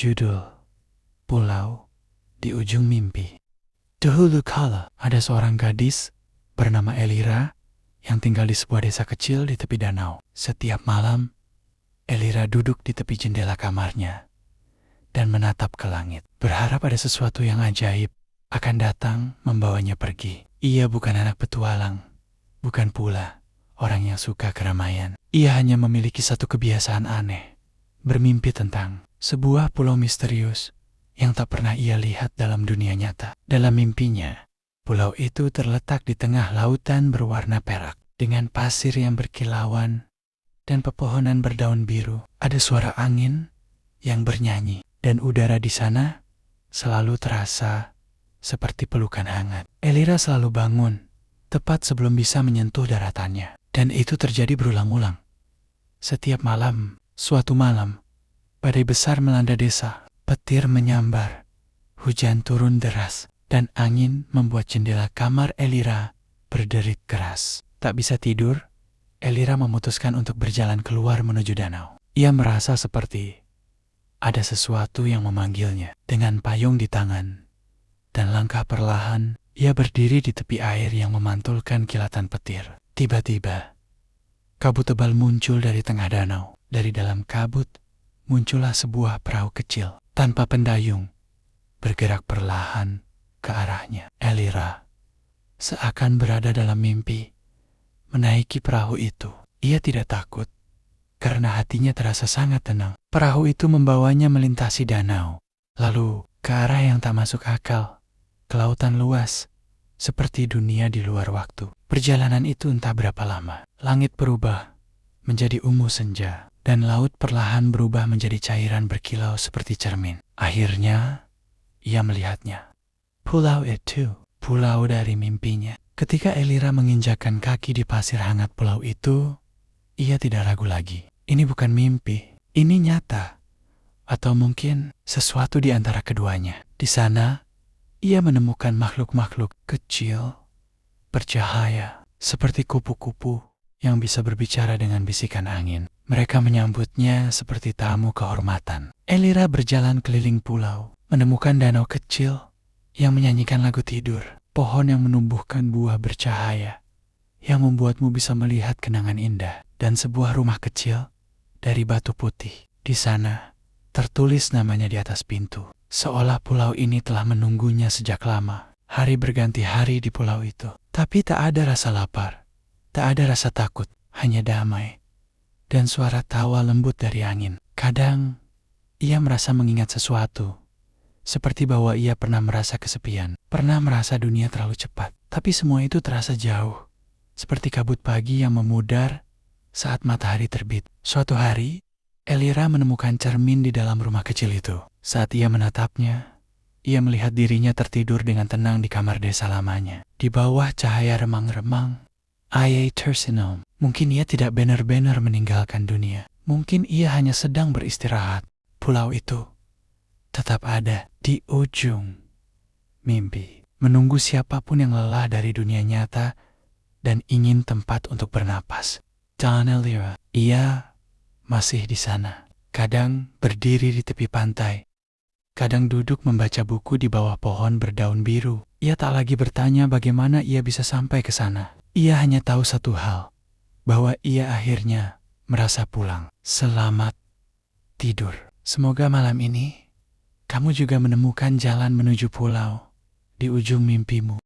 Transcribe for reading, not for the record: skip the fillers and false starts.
berjudul Pulau di Ujung Mimpi. Dahulu kala ada seorang gadis bernama Elira yang tinggal di sebuah desa kecil di tepi danau. Setiap malam, Elira duduk di tepi jendela kamarnya dan menatap ke langit, berharap ada sesuatu yang ajaib akan datang membawanya pergi. Ia bukan anak petualang, bukan pula orang yang suka keramaian. Ia hanya memiliki satu kebiasaan aneh, bermimpi tentang sebuah pulau misterius yang tak pernah ia lihat dalam dunia nyata. Dalam mimpinya, pulau itu terletak di tengah lautan berwarna perak, dengan pasir yang berkilauan dan pepohonan berdaun biru. Ada suara angin yang bernyanyi, dan udara di sana selalu terasa seperti pelukan hangat. Elira selalu bangun tepat sebelum bisa menyentuh daratannya, dan itu terjadi berulang-ulang. Setiap malam, suatu malam, badai besar melanda desa, petir menyambar, hujan turun deras, dan angin membuat jendela kamar Elira berderit keras. Tak bisa tidur, Elira memutuskan untuk berjalan keluar menuju danau. Ia merasa seperti ada sesuatu yang memanggilnya. Dengan payung di tangan dan langkah perlahan, ia berdiri di tepi air yang memantulkan kilatan petir. Tiba-tiba, kabut tebal muncul dari tengah danau. Dari dalam kabut, muncullah sebuah perahu kecil tanpa pendayung, bergerak perlahan ke arahnya. Elira seakan berada dalam mimpi, menaiki perahu itu. Ia tidak takut, karena hatinya terasa sangat tenang. Perahu itu membawanya melintasi danau, lalu ke arah yang tak masuk akal, ke lautan luas, seperti dunia di luar waktu. Perjalanan itu entah berapa lama. Langit berubah menjadi ungu senja, dan laut perlahan berubah menjadi cairan berkilau seperti cermin. Akhirnya, ia melihatnya. Pulau itu, pulau dari mimpinya. Ketika Elira menginjakkan kaki di pasir hangat pulau itu, ia tidak ragu lagi. Ini bukan mimpi, ini nyata. Atau mungkin sesuatu di antara keduanya. Di sana, ia menemukan makhluk-makhluk kecil, bercahaya, seperti kupu-kupu yang bisa berbicara dengan bisikan angin. Mereka menyambutnya seperti tamu kehormatan. Elira berjalan keliling pulau, menemukan danau kecil yang menyanyikan lagu tidur, pohon yang menumbuhkan buah bercahaya yang membuatmu bisa melihat kenangan indah, dan sebuah rumah kecil dari batu putih. Di sana, tertulis namanya di atas pintu, seolah pulau ini telah menunggunya sejak lama. Hari berganti hari di pulau itu, tapi tak ada rasa lapar, tak ada rasa takut, hanya damai dan suara tawa lembut dari angin. Kadang, ia merasa mengingat sesuatu, seperti bahwa ia pernah merasa kesepian, pernah merasa dunia terlalu cepat. Tapi semua itu terasa jauh, seperti kabut pagi yang memudar saat matahari terbit. Suatu hari, Elira menemukan cermin di dalam rumah kecil itu. Saat ia menatapnya, ia melihat dirinya tertidur dengan tenang di kamar desa lamanya. Di bawah cahaya remang-remang, Ayah tersenyum. Mungkin ia tidak benar-benar meninggalkan dunia. Mungkin ia hanya sedang beristirahat. Pulau itu tetap ada di ujung mimpi, menunggu siapapun yang lelah dari dunia nyata dan ingin tempat untuk bernapas. Dan Elira, ia masih di sana. Kadang berdiri di tepi pantai, kadang duduk membaca buku di bawah pohon berdaun biru. Ia tak lagi bertanya bagaimana ia bisa sampai ke sana. Ia hanya tahu satu hal, bahwa ia akhirnya merasa pulang. Selamat tidur. Semoga malam ini kamu juga menemukan jalan menuju pulau di ujung mimpimu.